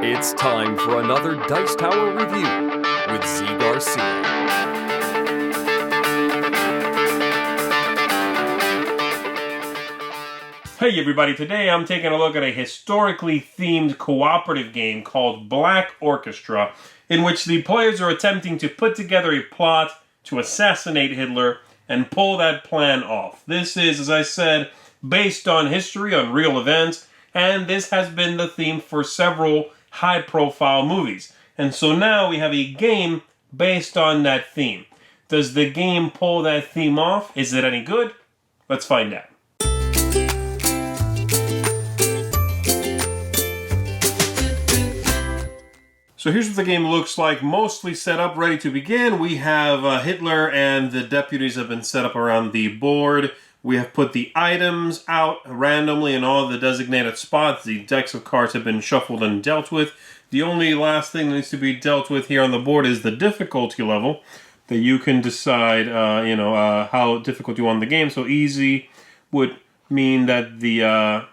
It's time for another Dice Tower review with Z. Garcia. Hey everybody, today I'm taking a look at a historically themed cooperative game called Black Orchestra, in which the players are attempting to put together a plot to assassinate Hitler and pull that plan off. This is, as I said, based on history, on real events, and this has been the theme for several high-profile movies. And so now we have a game based on that theme. Does the game pull that theme off? Is it any good? Let's find out. So here's what the game looks like, mostly set up, ready to begin. We have Hitler and the deputies have been set up around the board. We have put the items out randomly in all the designated spots. The decks of cards have been shuffled and dealt with. The only last thing that needs to be dealt with here on the board is the difficulty level, that you can decide, how difficult you want the game. So easy would mean that the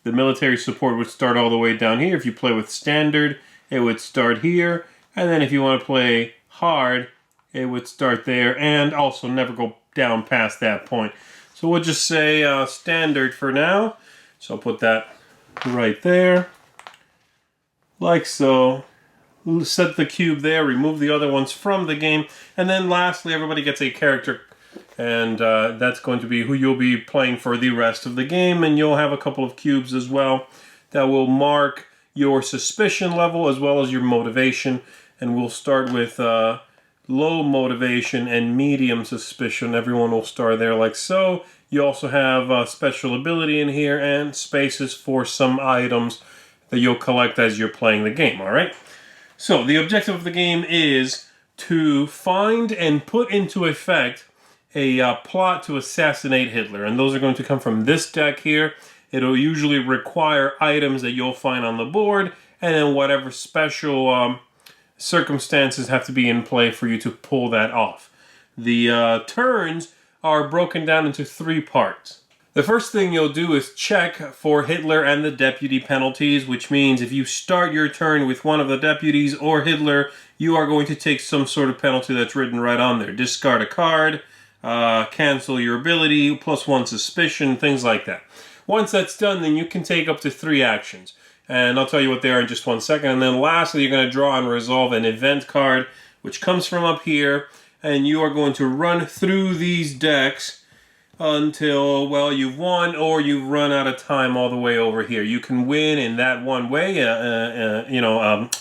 military support would start all the way down here. If you play with standard, it would start here, and then if you want to play hard, it would start there, and also never go down past that point. So we'll just say standard for now. So I'll put that right there, like so. Set the cube there, remove the other ones from the game, and then lastly, everybody gets a character, and that's going to be who you'll be playing for the rest of the game, and you'll have a couple of cubes as well that will mark your suspicion level as well as your motivation, and we'll start with low motivation and medium suspicion. Everyone will start there like so. You also have special ability in here and spaces for some items that you'll collect as you're playing the game, alright? So the objective of the game is to find and put into effect a plot to assassinate Hitler, and those are going to come from this deck here. It'll usually require items that you'll find on the board, and then whatever special circumstances have to be in play for you to pull that off. The turns are broken down into three parts. The first thing you'll do is check for Hitler and the deputy penalties, which means if you start your turn with one of the deputies or Hitler, you are going to take some sort of penalty that's written right on there. Discard a card, cancel your ability, +1 suspicion, things like that. Once that's done, then you can take up to 3 actions. And I'll tell you what they are in just 1 second. And then lastly, you're going to draw and resolve an event card, which comes from up here. And you are going to run through these decks until, well, you've won or you've run out of time all the way over here. You can win in that one way,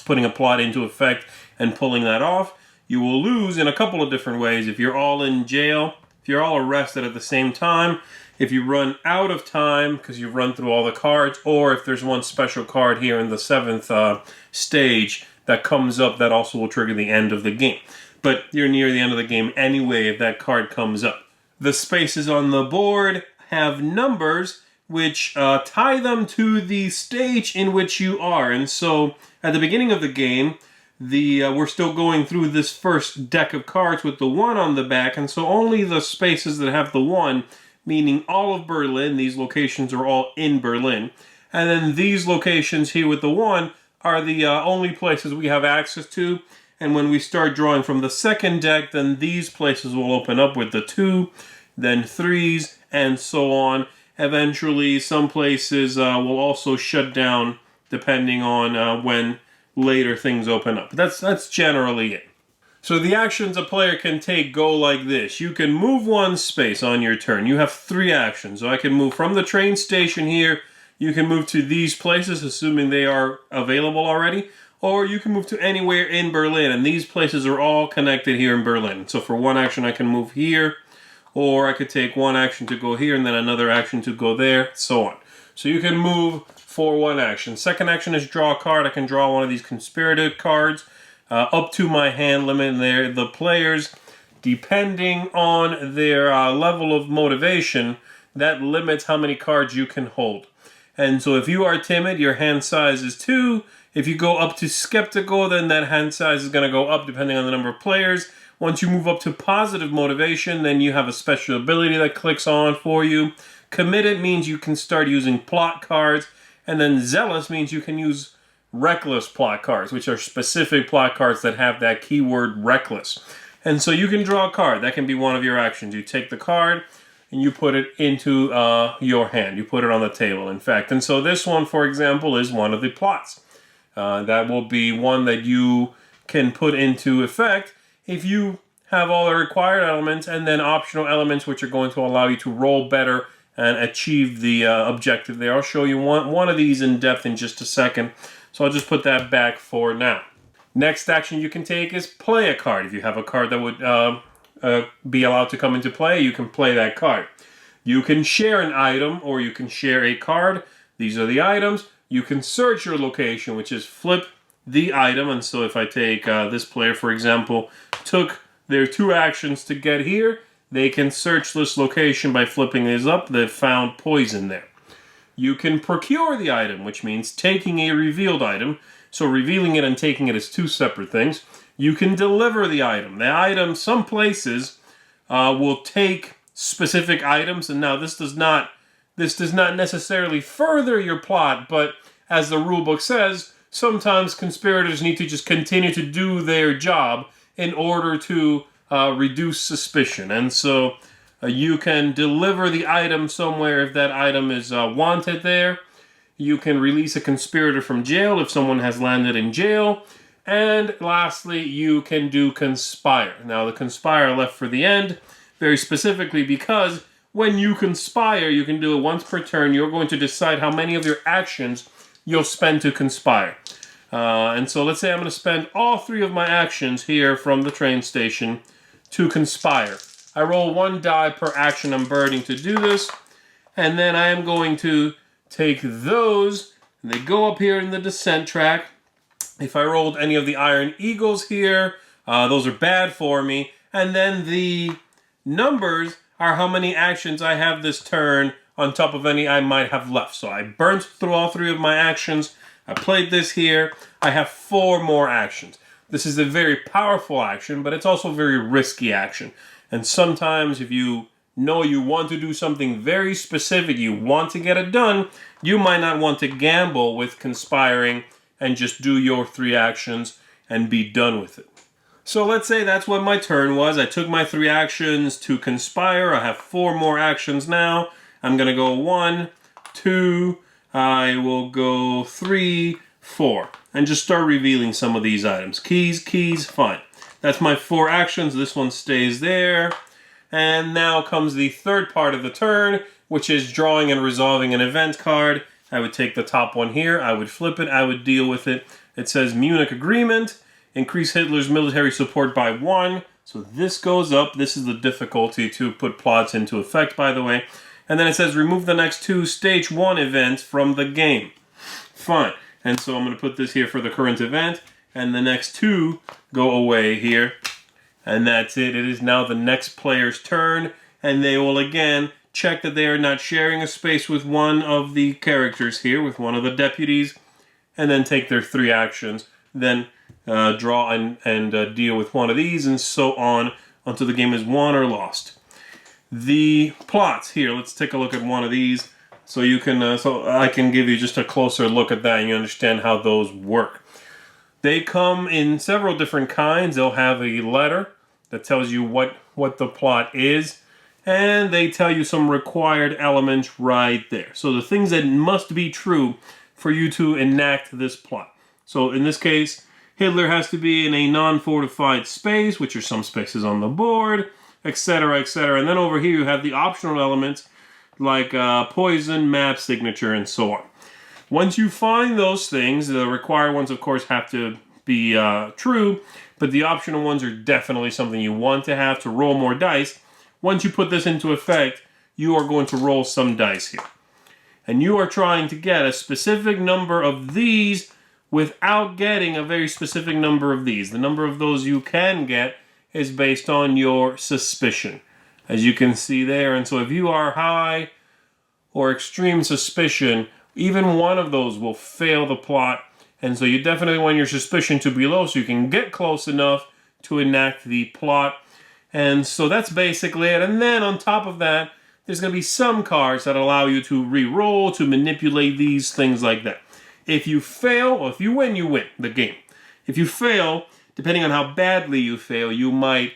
putting a plot into effect and pulling that off. You will lose in a couple of different ways. If you're all in jail, if you're all arrested at the same time, if you run out of time because you've run through all the cards, or if there's one special card here in the 7th stage that comes up, that also will trigger the end of the game. But you're near the end of the game anyway if that card comes up. The spaces on the board have numbers which tie them to the stage in which you are. And so at the beginning of the game, we're still going through this first deck of cards with the 1 on the back, and so only the spaces that have the 1, meaning all of Berlin, these locations are all in Berlin. And then these locations here with the 1 are the only places we have access to. And when we start drawing from the second deck, then these places will open up with the 2, then 3s, and so on. Eventually, some places will also shut down depending on when later things open up. That's generally it. So the actions a player can take go like this. You can move 1 space on your turn. You have 3 actions. So I can move from the train station here. You can move to these places, assuming they are available already. Or you can move to anywhere in Berlin. And these places are all connected here in Berlin. So for 1 action, I can move here. Or I could take 1 action to go here and then another action to go there, so on. So you can move for 1 action. Second action is draw a card. I can draw one of these conspirator cards. Up to my hand limit there. The players, depending on their level of motivation, that limits how many cards you can hold. And so if you are timid, your hand size is 2. If you go up to skeptical, then that hand size is going to go up depending on the number of players. Once you move up to positive motivation, then you have a special ability that clicks on for you. Committed means you can start using plot cards, and then zealous means you can use reckless plot cards, which are specific plot cards that have that keyword reckless. And so you can draw a card. That can be one of your actions. You take the card and you put it into your hand. You put it on the table, in fact. And so this one, for example, is one of the plots. That will be one that you can put into effect if you have all the required elements and then optional elements which are going to allow you to roll better and achieve the objective there. I'll show you one of these in depth in just a second. So I'll just put that back for now. Next action you can take is play a card. If you have a card that would be allowed to come into play, you can play that card. You can share an item or you can share a card. These are the items. You can search your location, which is flip the item. And so if I take this player, for example, took their 2 actions to get here, they can search this location by flipping these up. They've found poison there. You can procure the item, which means taking a revealed item. So revealing it and taking it is 2 separate things. You can deliver the item. The item, some places will take specific items, and now this does not necessarily further your plot, but as the rulebook says, sometimes conspirators need to just continue to do their job in order to reduce suspicion. And so you can deliver the item somewhere if that item is wanted there. You can release a conspirator from jail if someone has landed in jail. And lastly, you can do conspire. Now, the conspire left for the end, very specifically because when you conspire, you can do it once per turn. You're going to decide how many of your actions you'll spend to conspire. And so let's say I'm going to spend all 3 of my actions here from the train station to conspire. I roll 1 die per action I'm burning to do this. And then I am going to take those, and they go up here in the descent track. If I rolled any of the Iron Eagles here, those are bad for me. And then the numbers are how many actions I have this turn on top of any I might have left. So I burnt through all 3 of my actions. I played this here. I have 4 more actions. This is a very powerful action, but it's also a very risky action. And sometimes if you know you want to do something very specific, you want to get it done, you might not want to gamble with conspiring and just do your 3 actions and be done with it. So let's say that's what my turn was. I took my 3 actions to conspire. I have 4 more actions now. I'm going to go 1, 2, I will go 3, 4. And just start revealing some of these items. Keys, fine. That's my 4 actions. This one stays there. And now comes the third part of the turn, which is drawing and resolving an event card. I would take the top one here. I would flip it. I would deal with it. It says Munich Agreement. Increase Hitler's military support by 1. So this goes up. This is the difficulty to put plots into effect, by the way. And then it says remove the next 2 stage 1 events from the game. Fine. And so I'm going to put this here for the current event. And the next 2 go away here. And that's it. It is now the next player's turn. And they will again check that they are not sharing a space with one of the characters here, with one of the deputies. And then take their 3 actions. Then draw and deal with one of these, and so on until the game is won or lost. The plots here. Let's take a look at one of these, so you can so I can give you just a closer look at that, and you understand how those work. They come in several different kinds. They'll have a letter that tells you what the plot is, and they tell you some required elements right there. So the things that must be true for you to enact this plot. So in this case, Hitler has to be in a non-fortified space, which are some spaces on the board, etc., etc. And then over here you have the optional elements like poison, map, signature, and so on. Once you find those things, the required ones, of course, have to be true, but the optional ones are definitely something you want to have to roll more dice. Once you put this into effect, you are going to roll some dice here. And you are trying to get a specific number of these without getting a very specific number of these. The number of those you can get is based on your suspicion, as you can see there. And so if you are high or extreme suspicion, even one of those will fail the plot. And so you definitely want your suspicion to be low so you can get close enough to enact the plot. And so that's basically it. And then on top of that, there's going to be some cards that allow you to re-roll, to manipulate these, things like that. If you fail, or if you win the game. If you fail, depending on how badly you fail, you might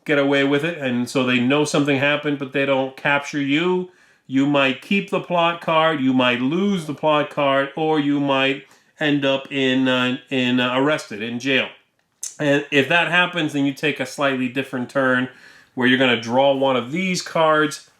get away with it, and so they know something happened, but they don't capture you. You might keep the plot card, you might lose the plot card, or you might end up in arrested, in jail. And if that happens, then you take a slightly different turn where you're going to draw one of these cards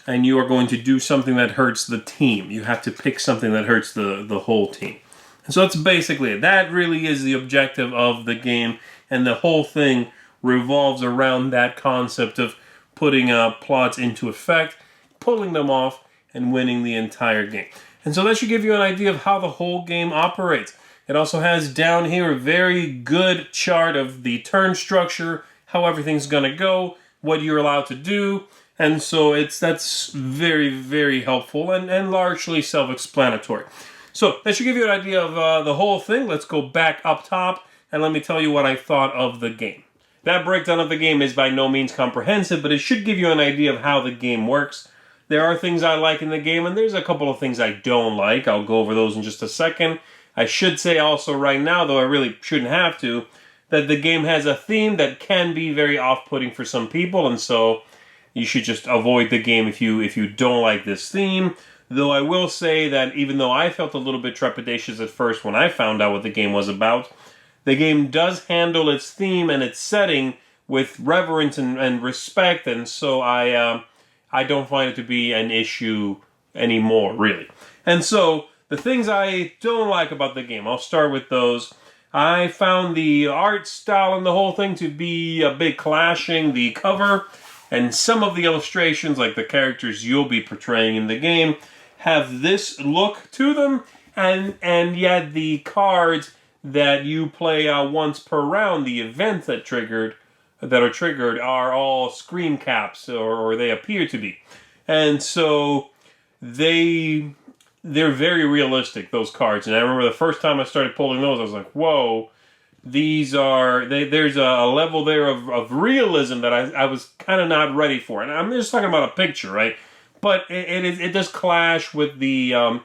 and you are going to do something that hurts the team. You have to pick something that hurts the whole team. And so that's basically it. That really is the objective of the game, and the whole thing revolves around that concept of putting plots into effect, pulling them off, and winning the entire game. And so that should give you an idea of how the whole game operates. It also has down here a very good chart of the turn structure, how everything's going to go, what you're allowed to do. And so that's very, very helpful and largely self-explanatory. So that should give you an idea of the whole thing. Let's go back up top and let me tell you what I thought of the game. That breakdown of the game is by no means comprehensive, but it should give you an idea of how the game works. There are things I like in the game, and there's a couple of things I don't like. I'll go over those in just a second. I should say also right now, though I really shouldn't have to, that the game has a theme that can be very off-putting for some people, and so you should just avoid the game if you don't like this theme. Though I will say that even though I felt a little bit trepidatious at first when I found out what the game was about, the game does handle its theme and its setting with reverence and respect, and so I don't find it to be an issue anymore, really. And so, the things I don't like about the game, I'll start with those. I found the art style and the whole thing to be a bit clashing. The cover and some of the illustrations, like the characters you'll be portraying in the game, have this look to them, and yet the cards that you play once per round, the events that are triggered, are all screen caps, or they appear to be. And so they're very realistic, those cards. And I remember the first time I started pulling those, I was like, whoa, there's a level there of realism that I was kind of not ready for. And I'm just talking about a picture, right? But it does clash with the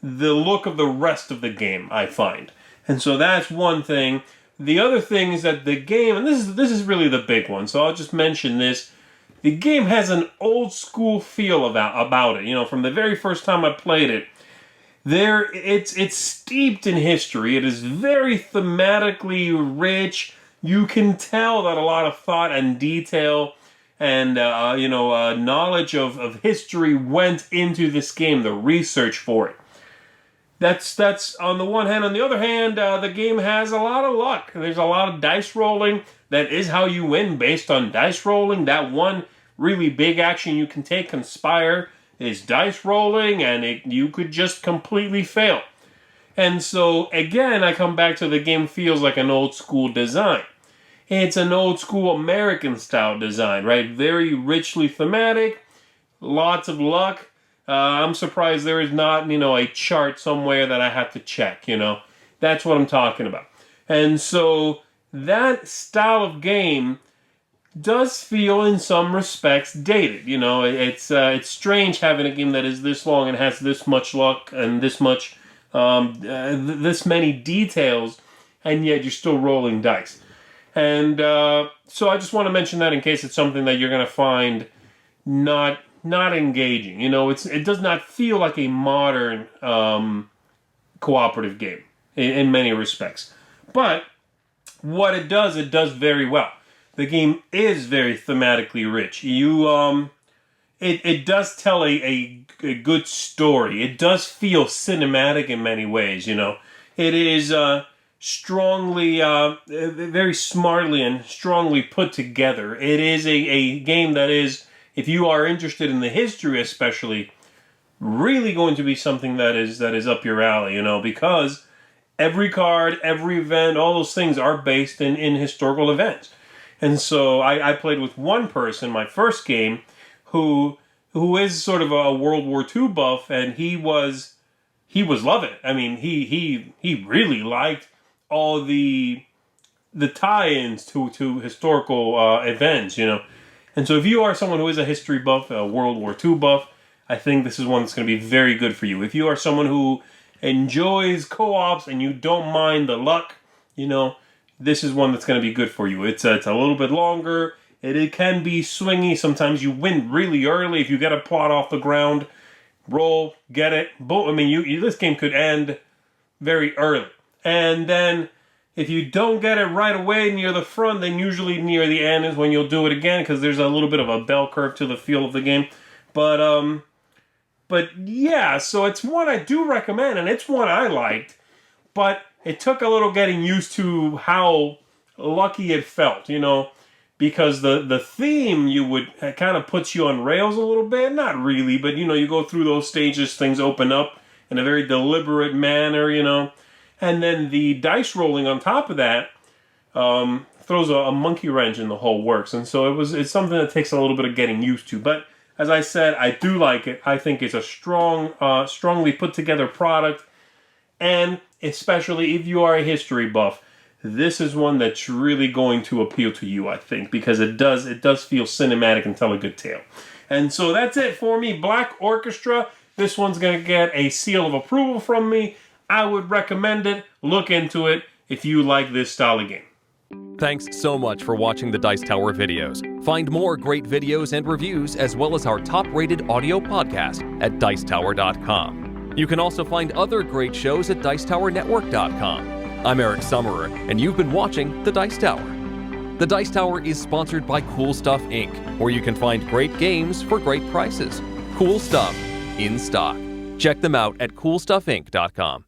look of the rest of the game, I find. And so that's one thing. The other thing is that the game, and this is really the big one, so I'll just mention this. The game has an old school feel about it. You know, from the very first time I played it, it's steeped in history. It is very thematically rich. You can tell that a lot of thought and detail and knowledge of history went into this game, the research for it. That's on the one hand. On the other hand, the game has a lot of luck. There's a lot of dice rolling. That is how you win, based on dice rolling. That one really big action you can take, Conspire, is dice rolling, and you could just completely fail. And so, again, I come back to the game feels like an old school design. It's an old school American style design, right? Very richly thematic, lots of luck. I'm surprised there is not, a chart somewhere that I have to check, That's what I'm talking about. And so that style of game does feel in some respects dated. It's strange having a game that is this long and has this much luck and this much, this many details, and yet you're still rolling dice. And so I just want to mention that in case it's something that you're going to find not engaging. It does not feel like a modern cooperative game in many respects. But what it does very well. The game is very thematically rich. It does tell a good story. It does feel cinematic in many ways. It is strongly, very smartly and strongly put together. It is a game that is, if you are interested in the history especially, really going to be something that is up your alley, because every card, every event, all those things are based in historical events. And so I played with one person, my first game, who is sort of a World War II buff, and he was loving it. I mean, he really liked all the tie-ins to historical events, And so if you are someone who is a history buff, a World War II buff, I think this is one that's going to be very good for you. If you are someone who enjoys co-ops and you don't mind the luck, this is one that's going to be good for you. It's a little bit longer. It can be swingy. Sometimes you win really early. If you get a plot off the ground, roll, get it. Boom. I mean, this game could end very early. And then if you don't get it right away near the front, then usually near the end is when you'll do it again, because there's a little bit of a bell curve to the feel of the game. But yeah, so it's one I do recommend, and it's one I liked. But it took a little getting used to how lucky it felt, because the theme kind of puts you on rails a little bit. Not really, but you go through those stages, things open up in a very deliberate manner, and then the dice rolling on top of that throws a monkey wrench in the whole works. And so it's something that takes a little bit of getting used to. But as I said, I do like it. I think it's a strongly put together product, and especially if you are a history buff, this is one that's really going to appeal to you, I think, because it does feel cinematic and tell a good tale. And so that's it for me, Black Orchestra. This one's going to get a seal of approval from me. I would recommend it. Look into it if you like this style of game. Thanks so much for watching the Dice Tower videos. Find more great videos and reviews, as well as our top-rated audio podcast at Dicetower.com. You can also find other great shows at Dicetowernetwork.com. I'm Eric Summerer, and you've been watching The Dice Tower. The Dice Tower is sponsored by Cool Stuff Inc., where you can find great games for great prices. Cool stuff in stock. Check them out at CoolStuffInc.com.